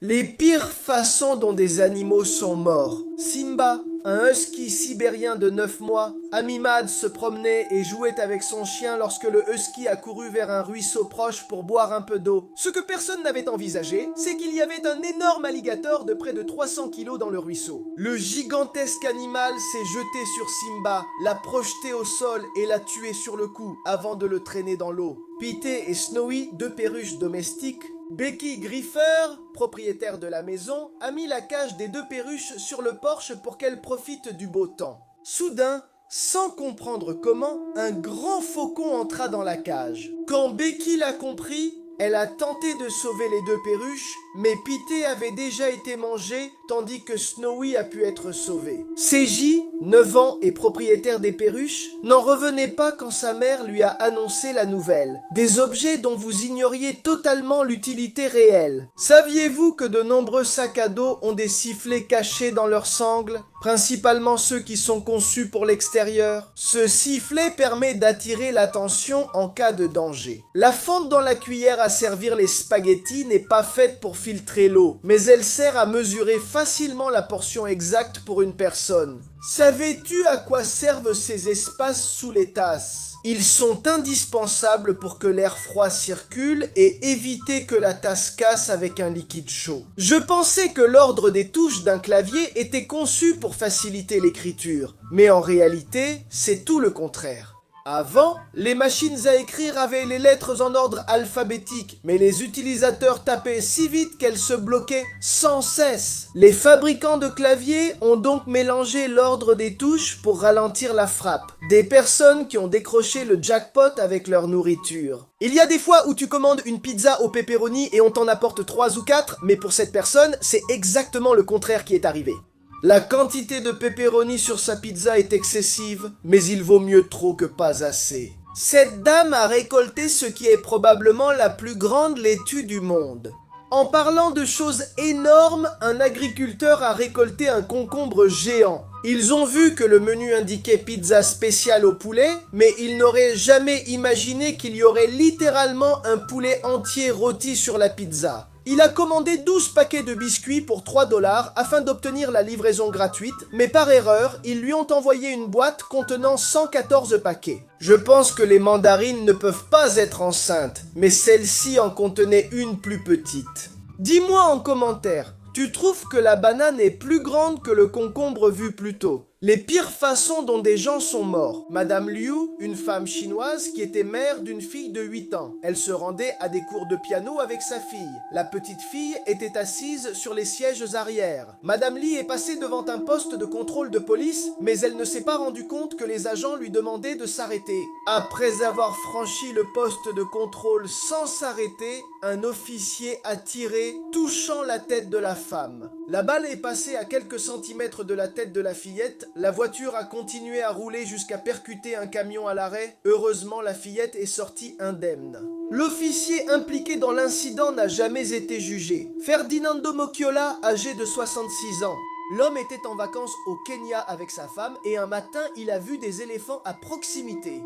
Les pires façons dont des animaux sont morts. Simba, un husky sibérien de 9 mois, Amimad se promenait et jouait avec son chien lorsque le husky a couru vers un ruisseau proche pour boire un peu d'eau. Ce que personne n'avait envisagé, c'est qu'il y avait un énorme alligator de près de 300 kilos dans le ruisseau. Le gigantesque animal s'est jeté sur Simba, l'a projeté au sol et l'a tué sur le coup avant de le traîner dans l'eau. Pité et Snowy, deux perruches domestiques, Becky Griffer, propriétaire de la maison, a mis la cage des deux perruches sur le porche pour qu'elles profitent du beau temps. Soudain, sans comprendre comment, un grand faucon entra dans la cage. Quand Becky l'a compris, elle a tenté de sauver les deux perruches, mais Pité avait déjà été mangé, tandis que Snowy a pu être sauvé. CJ, 9 ans et propriétaire des perruches, n'en revenait pas quand sa mère lui a annoncé la nouvelle. Des objets dont vous ignoriez totalement l'utilité réelle. Saviez-vous que de nombreux sacs à dos ont des sifflets cachés dans leurs sangles, principalement ceux qui sont conçus pour l'extérieur? Ce sifflet permet d'attirer l'attention en cas de danger. La fente dans la cuillère à servir les spaghettis n'est pas faite pour filtrer l'eau, mais elle sert à mesurer facilement la portion exacte pour une personne. Savais-tu à quoi servent ces espaces sous les tasses? Ils sont indispensables pour que l'air froid circule et éviter que la tasse casse avec un liquide chaud. Je pensais que l'ordre des touches d'un clavier était conçu pour faciliter l'écriture, mais en réalité, c'est tout le contraire. Avant, les machines à écrire avaient les lettres en ordre alphabétique, mais les utilisateurs tapaient si vite qu'elles se bloquaient sans cesse. Les fabricants de claviers ont donc mélangé l'ordre des touches pour ralentir la frappe. Des personnes qui ont décroché le jackpot avec leur nourriture. Il y a des fois où tu commandes une pizza au pepperoni et on t'en apporte 3 ou 4, mais pour cette personne, c'est exactement le contraire qui est arrivé. La quantité de pepperoni sur sa pizza est excessive, mais il vaut mieux trop que pas assez. Cette dame a récolté ce qui est probablement la plus grande laitue du monde. En parlant de choses énormes, un agriculteur a récolté un concombre géant. Ils ont vu que le menu indiquait pizza spéciale au poulet, mais ils n'auraient jamais imaginé qu'il y aurait littéralement un poulet entier rôti sur la pizza. Il a commandé 12 paquets de biscuits pour 3 $ afin d'obtenir la livraison gratuite, mais par erreur, ils lui ont envoyé une boîte contenant 114 paquets. Je pense que les mandarines ne peuvent pas être enceintes, mais celle-ci en contenait une plus petite. Dis-moi en commentaire, tu trouves que la banane est plus grande que le concombre vu plus tôt? Les pires façons dont des gens sont morts. Madame Liu, une femme chinoise qui était mère d'une fille de 8 ans. Elle se rendait à des cours de piano avec sa fille. La petite fille était assise sur les sièges arrière. Madame Li est passée devant un poste de contrôle de police, mais elle ne s'est pas rendue compte que les agents lui demandaient de s'arrêter. Après avoir franchi le poste de contrôle sans s'arrêter, un officier a tiré, touchant la tête de la femme. La balle est passée à quelques centimètres de la tête de la fillette. La voiture a continué à rouler jusqu'à percuter un camion à l'arrêt. Heureusement, la fillette est sortie indemne. L'officier impliqué dans l'incident n'a jamais été jugé. Ferdinando Mocciola, âgé de 66 ans. L'homme était en vacances au Kenya avec sa femme et un matin, il a vu des éléphants à proximité.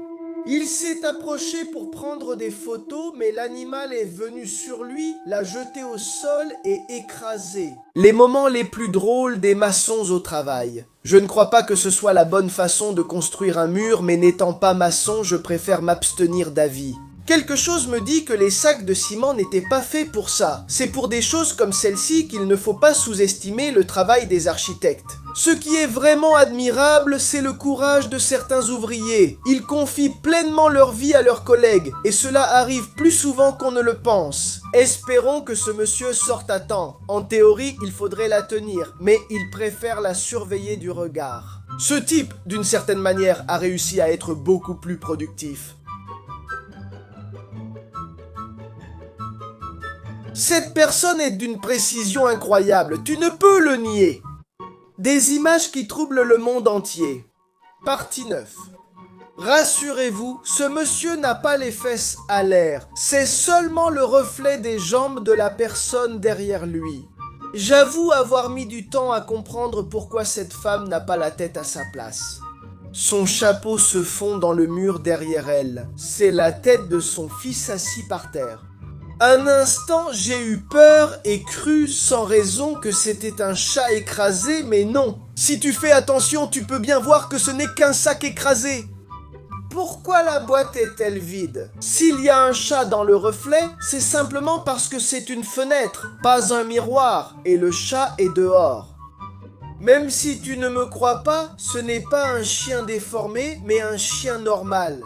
Il s'est approché pour prendre des photos, mais l'animal est venu sur lui, l'a jeté au sol et écrasé. Les moments les plus drôles des maçons au travail. Je ne crois pas que ce soit la bonne façon de construire un mur, mais n'étant pas maçon, je préfère m'abstenir d'avis. Quelque chose me dit que les sacs de ciment n'étaient pas faits pour ça. C'est pour des choses comme celle-ci qu'il ne faut pas sous-estimer le travail des architectes. Ce qui est vraiment admirable, c'est le courage de certains ouvriers. Ils confient pleinement leur vie à leurs collègues, et cela arrive plus souvent qu'on ne le pense. Espérons que ce monsieur sorte à temps. En théorie, il faudrait la tenir, mais il préfère la surveiller du regard. Ce type, d'une certaine manière, a réussi à être beaucoup plus productif. Cette personne est d'une précision incroyable, tu ne peux le nier. Des images qui troublent le monde entier. Partie 9. Rassurez-vous, ce monsieur n'a pas les fesses à l'air, c'est seulement le reflet des jambes de la personne derrière lui. J'avoue avoir mis du temps à comprendre pourquoi cette femme n'a pas la tête à sa place. Son chapeau se fond dans le mur derrière elle, c'est la tête de son fils assis par terre. Un instant, j'ai eu peur et cru sans raison que c'était un chat écrasé, mais non. Si tu fais attention, tu peux bien voir que ce n'est qu'un sac écrasé. Pourquoi la boîte est-elle vide? S'il y a un chat dans le reflet, c'est simplement parce que c'est une fenêtre, pas un miroir, et le chat est dehors. Même si tu ne me crois pas, ce n'est pas un chien déformé, mais un chien normal.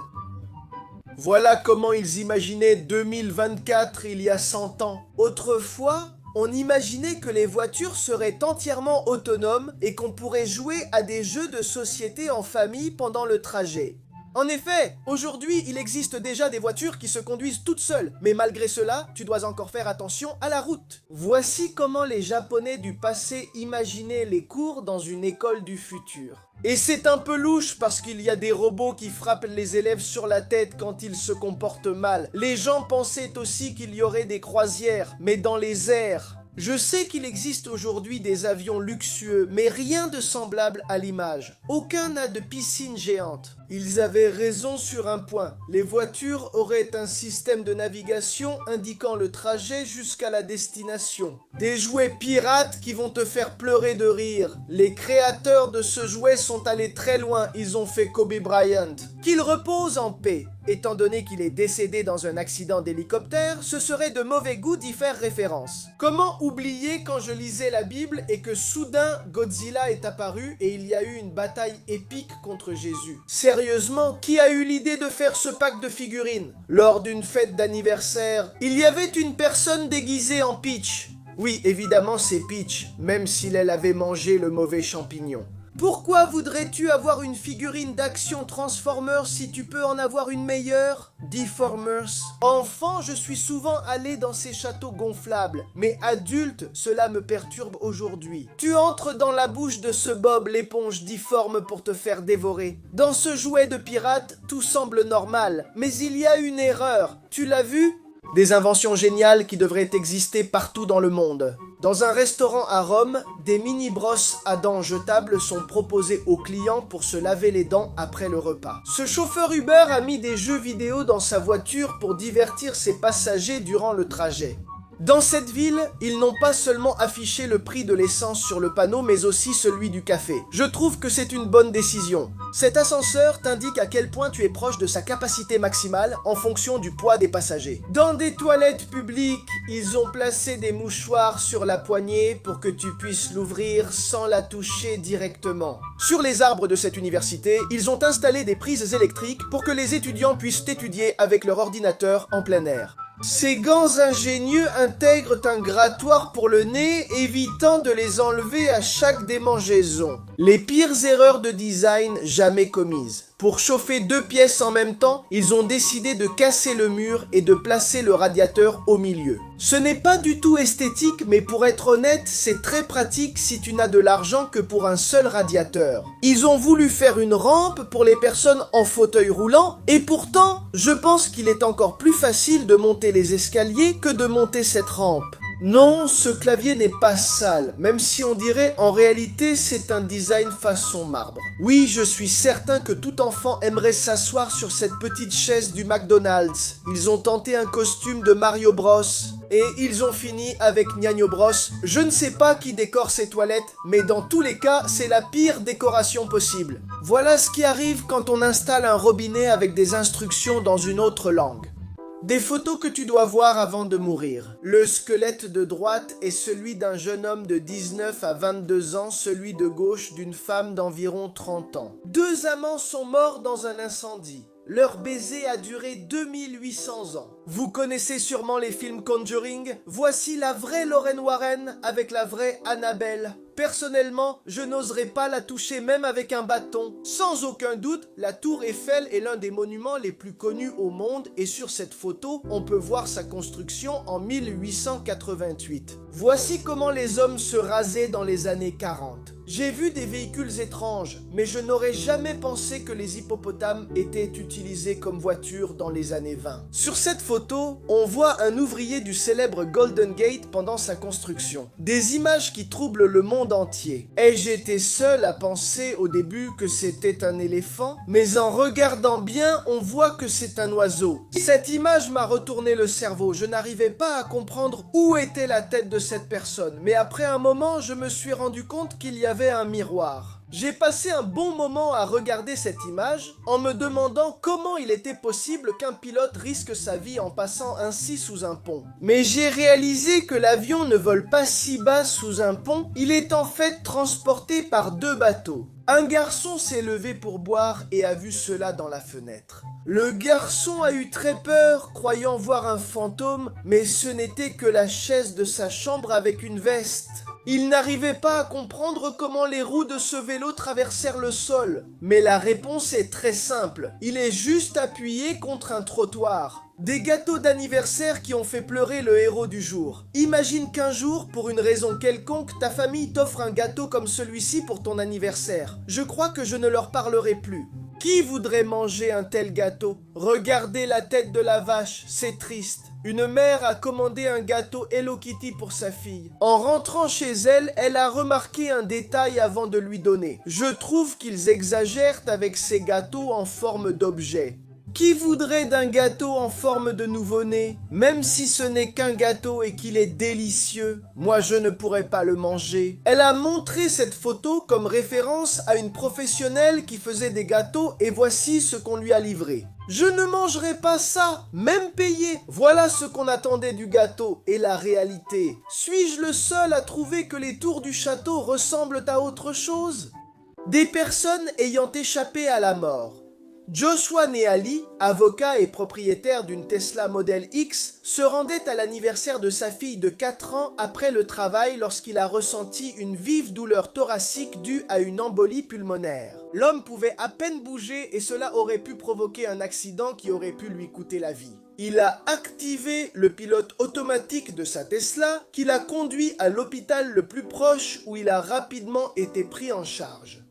Voilà comment ils imaginaient 2024 il y a 100 ans. Autrefois, on imaginait que les voitures seraient entièrement autonomes et qu'on pourrait jouer à des jeux de société en famille pendant le trajet. En effet, aujourd'hui, il existe déjà des voitures qui se conduisent toutes seules, mais malgré cela, tu dois encore faire attention à la route. Voici comment les Japonais du passé imaginaient les cours dans une école du futur. Et c'est un peu louche parce qu'il y a des robots qui frappent les élèves sur la tête quand ils se comportent mal. Les gens pensaient aussi qu'il y aurait des croisières, mais dans les airs. Je sais qu'il existe aujourd'hui des avions luxueux, mais rien de semblable à l'image. Aucun n'a de piscine géante. Ils avaient raison sur un point. Les voitures auraient un système de navigation indiquant le trajet jusqu'à la destination. Des jouets pirates qui vont te faire pleurer de rire. Les créateurs de ce jouet sont allés très loin, ils ont fait Kobe Bryant. Qu'il repose en paix. Étant donné qu'il est décédé dans un accident d'hélicoptère, ce serait de mauvais goût d'y faire référence. Comment oublier quand je lisais la Bible et que soudain Godzilla est apparu et il y a eu une bataille épique contre Jésus? Sérieusement, qui a eu l'idée de faire ce pack de figurines? Lors d'une fête d'anniversaire, il y avait une personne déguisée en Peach. Oui, évidemment c'est Peach, même si elle avait mangé le mauvais champignon. Pourquoi voudrais-tu avoir une figurine d'action Transformers si tu peux en avoir une meilleure? Deformers. Enfant, je suis souvent allé dans ces châteaux gonflables, mais adulte, cela me perturbe aujourd'hui. Tu entres dans la bouche de ce Bob l'éponge difforme pour te faire dévorer. Dans ce jouet de pirate, tout semble normal, mais il y a une erreur. Tu l'as vu? Des inventions géniales qui devraient exister partout dans le monde. Dans un restaurant à Rome, des mini-brosses à dents jetables sont proposées aux clients pour se laver les dents après le repas. Ce chauffeur Uber a mis des jeux vidéo dans sa voiture pour divertir ses passagers durant le trajet. Dans cette ville, ils n'ont pas seulement affiché le prix de l'essence sur le panneau, mais aussi celui du café. Je trouve que c'est une bonne décision. Cet ascenseur t'indique à quel point tu es proche de sa capacité maximale en fonction du poids des passagers. Dans des toilettes publiques, ils ont placé des mouchoirs sur la poignée pour que tu puisses l'ouvrir sans la toucher directement. Sur les arbres de cette université, ils ont installé des prises électriques pour que les étudiants puissent étudier avec leur ordinateur en plein air. Ces gants ingénieux intègrent un grattoir pour le nez, évitant de les enlever à chaque démangeaison. Les pires erreurs de design jamais commises. Pour chauffer 2 pièces en même temps, ils ont décidé de casser le mur et de placer le radiateur au milieu. Ce n'est pas du tout esthétique, mais pour être honnête, c'est très pratique si tu n'as de l'argent que pour un seul radiateur. Ils ont voulu faire une rampe pour les personnes en fauteuil roulant, et pourtant, je pense qu'il est encore plus facile de monter les escaliers que de monter cette rampe. Non, ce clavier n'est pas sale, même si on dirait en réalité c'est un design façon marbre. Oui, je suis certain que tout enfant aimerait s'asseoir sur cette petite chaise du McDonald's. Ils ont tenté un costume de Mario Bros. Et ils ont fini avec Gnagno Bros. Je ne sais pas qui décore ces toilettes, mais dans tous les cas, c'est la pire décoration possible. Voilà ce qui arrive quand on installe un robinet avec des instructions dans une autre langue. Des photos que tu dois voir avant de mourir. Le squelette de droite est celui d'un jeune homme de 19 à 22 ans, celui de gauche d'une femme d'environ 30 ans. 2 amants sont morts dans un incendie. Leur baiser a duré 2800 ans. Vous connaissez sûrement les films Conjuring. Voici la vraie Lorraine Warren avec la vraie Annabelle. Personnellement, je n'oserais pas la toucher même avec un bâton. Sans aucun doute, la tour Eiffel est l'un des monuments les plus connus au monde et sur cette photo, on peut voir sa construction en 1888. Voici comment les hommes se rasaient dans les années 40. J'ai vu des véhicules étranges, mais je n'aurais jamais pensé que les hippopotames étaient utilisés comme voitures dans les années 20. Sur cette photo, photo, on voit un ouvrier du célèbre Golden Gate pendant sa construction. Des images qui troublent le monde entier. Ai-je été seul à penser au début que c'était un éléphant? Mais en regardant bien, on voit que c'est un oiseau. Cette image m'a retourné le cerveau. Je n'arrivais pas à comprendre où était la tête de cette personne. Mais après un moment, je me suis rendu compte qu'il y avait un miroir. J'ai passé un bon moment à regarder cette image en me demandant comment il était possible qu'un pilote risque sa vie en passant ainsi sous un pont. Mais j'ai réalisé que l'avion ne vole pas si bas sous un pont, il est en fait transporté par 2 bateaux. Un garçon s'est levé pour boire et a vu cela dans la fenêtre. Le garçon a eu très peur, croyant voir un fantôme, mais ce n'était que la chaise de sa chambre avec une veste. Il n'arrivait pas à comprendre comment les roues de ce vélo traversèrent le sol. Mais la réponse est très simple. Il est juste appuyé contre un trottoir. Des gâteaux d'anniversaire qui ont fait pleurer le héros du jour. Imagine qu'un jour, pour une raison quelconque, ta famille t'offre un gâteau comme celui-ci pour ton anniversaire. Je crois que je ne leur parlerai plus. Qui voudrait manger un tel gâteau? Regardez la tête de la vache, c'est triste. Une mère a commandé un gâteau Hello Kitty pour sa fille. En rentrant chez elle, elle a remarqué un détail avant de lui donner. Je trouve qu'ils exagèrent avec ces gâteaux en forme d'objet. Qui voudrait d'un gâteau en forme de nouveau-né? Même si ce n'est qu'un gâteau et qu'il est délicieux, moi je ne pourrais pas le manger. Elle a montré cette photo comme référence à une professionnelle qui faisait des gâteaux et voici ce qu'on lui a livré. Je ne mangerai pas ça, même payé. Voilà ce qu'on attendait du gâteau et la réalité. Suis-je le seul à trouver que les tours du château ressemblent à autre chose? Des personnes ayant échappé à la mort. Joshua Neali, avocat et propriétaire d'une Tesla Model X, se rendait à l'anniversaire de sa fille de 4 ans après le travail lorsqu'il a ressenti une vive douleur thoracique due à une embolie pulmonaire. L'homme pouvait à peine bouger et cela aurait pu provoquer un accident qui aurait pu lui coûter la vie. Il a activé le pilote automatique de sa Tesla qui l'a conduit à l'hôpital le plus proche où il a rapidement été pris en charge.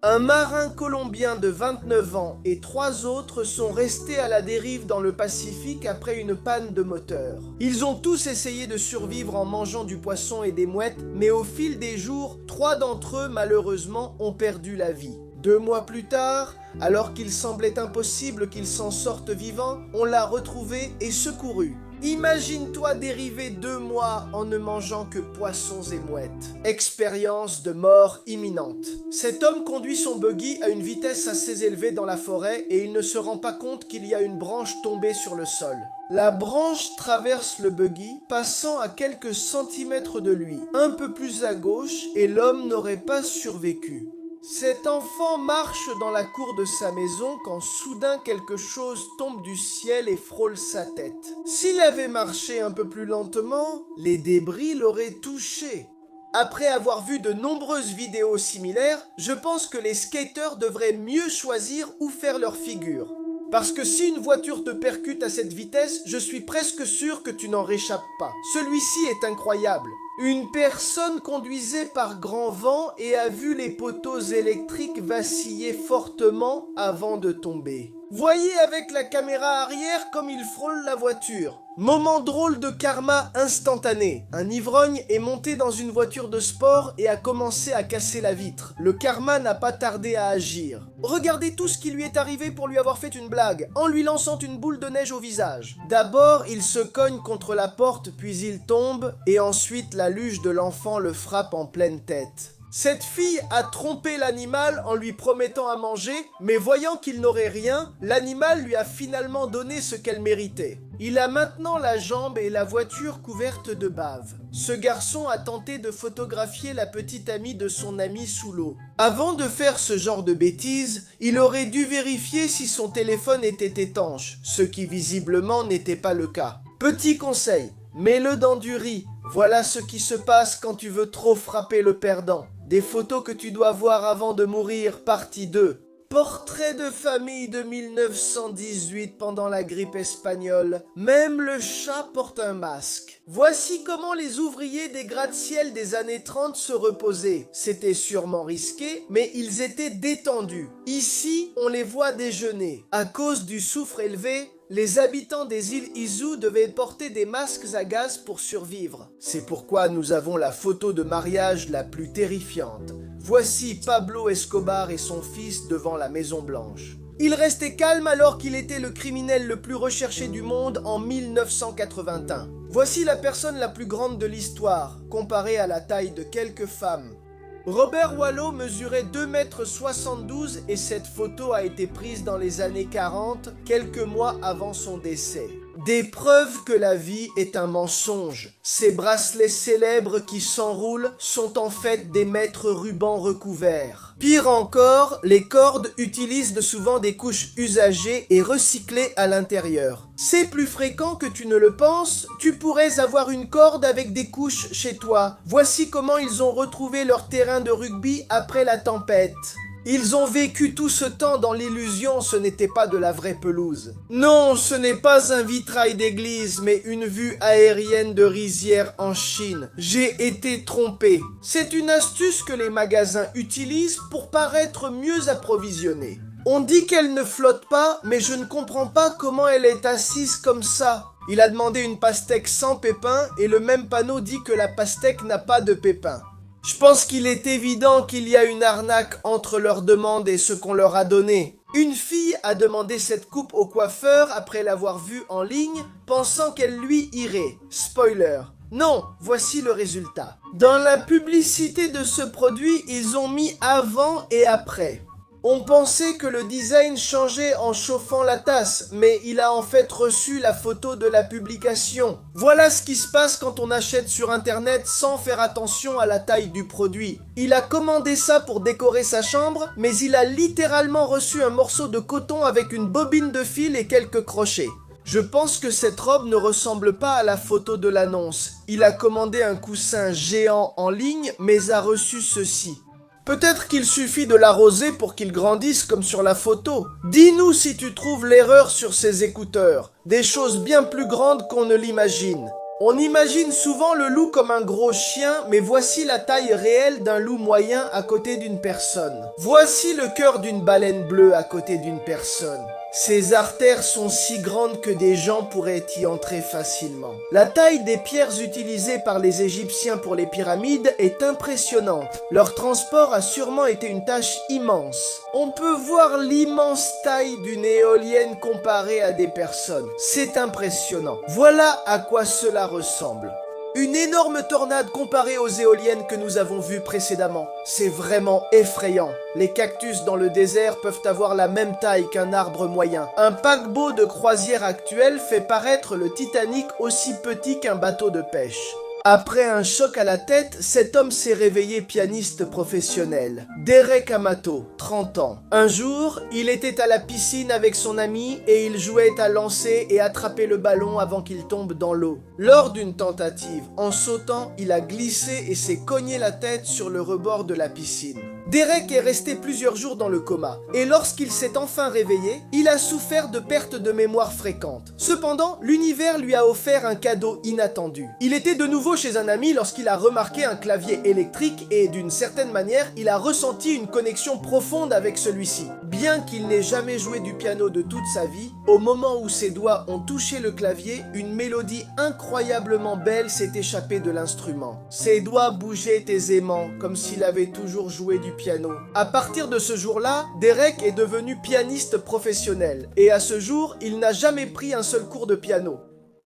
Un marin colombien de 29 ans et 3 autres sont restés à la dérive dans le Pacifique après une panne de moteur. Ils ont tous essayé de survivre en mangeant du poisson et des mouettes, mais au fil des jours, 3 d'entre eux, malheureusement, ont perdu la vie. 2 mois plus tard, alors qu'il semblait impossible qu'ils s'en sortent vivants, on l'a retrouvé et secouru. Imagine-toi dériver 2 mois en ne mangeant que poissons et mouettes. Expérience de mort imminente. Cet homme conduit son buggy à une vitesse assez élevée dans la forêt et il ne se rend pas compte qu'il y a une branche tombée sur le sol. La branche traverse le buggy, passant à quelques centimètres de lui, un peu plus à gauche, et l'homme n'aurait pas survécu. Cet enfant marche dans la cour de sa maison quand soudain quelque chose tombe du ciel et frôle sa tête. S'il avait marché un peu plus lentement, les débris l'auraient touché. Après avoir vu de nombreuses vidéos similaires, je pense que les skateurs devraient mieux choisir où faire leur figure. Parce que si une voiture te percute à cette vitesse, je suis presque sûr que tu n'en réchappes pas. Celui-ci est incroyable. Une personne conduisait par grand vent et a vu les poteaux électriques vaciller fortement avant de tomber. Voyez avec la caméra arrière comme il frôle la voiture. Moment drôle de karma instantané. Un ivrogne est monté dans une voiture de sport et a commencé à casser la vitre. Le karma n'a pas tardé à agir. Regardez tout ce qui lui est arrivé pour lui avoir fait une blague, en lui lançant une boule de neige au visage. D'abord, il se cogne contre la porte, puis il tombe, et ensuite la luge de l'enfant le frappe en pleine tête. Cette fille a trompé l'animal en lui promettant à manger, mais voyant qu'il n'aurait rien, l'animal lui a finalement donné ce qu'elle méritait. Il a maintenant la jambe et la voiture couvertes de bave. Ce garçon a tenté de photographier la petite amie de son ami sous l'eau. Avant de faire ce genre de bêtises, il aurait dû vérifier si son téléphone était étanche, ce qui visiblement n'était pas le cas. Petit conseil, mets-le dans du riz. Voilà ce qui se passe quand tu veux trop frapper le perdant. Des photos que tu dois voir avant de mourir, partie 2. Portrait de famille de 1918 pendant la grippe espagnole. Même le chat porte un masque. Voici comment les ouvriers des gratte-ciel des années 30 se reposaient. C'était sûrement risqué, mais ils étaient détendus. Ici, on les voit déjeuner. À cause du soufre élevé, Les habitants des îles Izu devaient porter des masques à gaz pour survivre. C'est pourquoi nous avons la photo de mariage la plus terrifiante. Voici Pablo Escobar et son fils devant la Maison Blanche. Il restait calme alors qu'il était le criminel le plus recherché du monde en 1981. Voici la personne la plus grande de l'histoire, comparée à la taille de quelques femmes. Robert Wallot mesurait 2,72 m et cette photo a été prise dans les années 40, quelques mois avant son décès. Des preuves que la vie est un mensonge. Ces bracelets célèbres qui s'enroulent sont en fait des mètres rubans recouverts. Pire encore, les cordes utilisent souvent des couches usagées et recyclées à l'intérieur. C'est plus fréquent que tu ne le penses, tu pourrais avoir une corde avec des couches chez toi. Voici comment ils ont retrouvé leur terrain de rugby après la tempête. Ils ont vécu tout ce temps dans l'illusion, ce n'était pas de la vraie pelouse. Non, ce n'est pas un vitrail d'église, mais une vue aérienne de rizière en Chine. J'ai été trompé. C'est une astuce que les magasins utilisent pour paraître mieux approvisionnés. On dit qu'elle ne flotte pas, mais je ne comprends pas comment elle est assise comme ça. Il a demandé une pastèque sans pépins et le même panneau dit que la pastèque n'a pas de pépins. Je pense qu'il est évident qu'il y a une arnaque entre leur demande et ce qu'on leur a donné. Une fille a demandé cette coupe au coiffeur après l'avoir vue en ligne, pensant qu'elle lui irait. Spoiler. Non, voici le résultat. Dans la publicité de ce produit, ils ont mis avant et après. On pensait que le design changeait en chauffant la tasse, mais il a en fait reçu la photo de la publication. Voilà ce qui se passe quand on achète sur internet sans faire attention à la taille du produit. Il a commandé ça pour décorer sa chambre, mais il a littéralement reçu un morceau de coton avec une bobine de fil et quelques crochets. Je pense que cette robe ne ressemble pas à la photo de l'annonce. Il a commandé un coussin géant en ligne, mais a reçu ceci. Peut-être qu'il suffit de l'arroser pour qu'il grandisse comme sur la photo. Dis-nous si tu trouves l'erreur sur ces écouteurs. Des choses bien plus grandes qu'on ne l'imagine. On imagine souvent le loup comme un gros chien, mais voici la taille réelle d'un loup moyen à côté d'une personne. Voici le cœur d'une baleine bleue à côté d'une personne. Ces artères sont si grandes que des gens pourraient y entrer facilement. La taille des pierres utilisées par les Égyptiens pour les pyramides est impressionnante. Leur transport a sûrement été une tâche immense. On peut voir l'immense taille d'une éolienne comparée à des personnes. C'est impressionnant. Voilà à quoi cela ressemble. Une énorme tornade comparée aux éoliennes que nous avons vues précédemment. C'est vraiment effrayant. Les cactus dans le désert peuvent avoir la même taille qu'un arbre moyen. Un paquebot de croisière actuel fait paraître le Titanic aussi petit qu'un bateau de pêche. Après un choc à la tête, cet homme s'est réveillé pianiste professionnel. Derek Amato, 30 ans. Un jour, il était à la piscine avec son ami et il jouait à lancer et attraper le ballon avant qu'il tombe dans l'eau. Lors d'une tentative, en sautant, il a glissé et s'est cogné la tête sur le rebord de la piscine. Derek est resté plusieurs jours dans le coma, et lorsqu'il s'est enfin réveillé, il a souffert de pertes de mémoire fréquentes. Cependant, l'univers lui a offert un cadeau inattendu. Il était de nouveau chez un ami lorsqu'il a remarqué un clavier électrique et d'une certaine manière, il a ressenti une connexion profonde avec celui-ci. Bien qu'il n'ait jamais joué du piano de toute sa vie, au moment où ses doigts ont touché le clavier, une mélodie incroyablement belle s'est échappée de l'instrument. Ses doigts bougeaient aisément, comme s'il avait toujours joué du piano. À partir de ce jour-là, Derek est devenu pianiste professionnel, et à ce jour, il n'a jamais pris un seul cours de piano.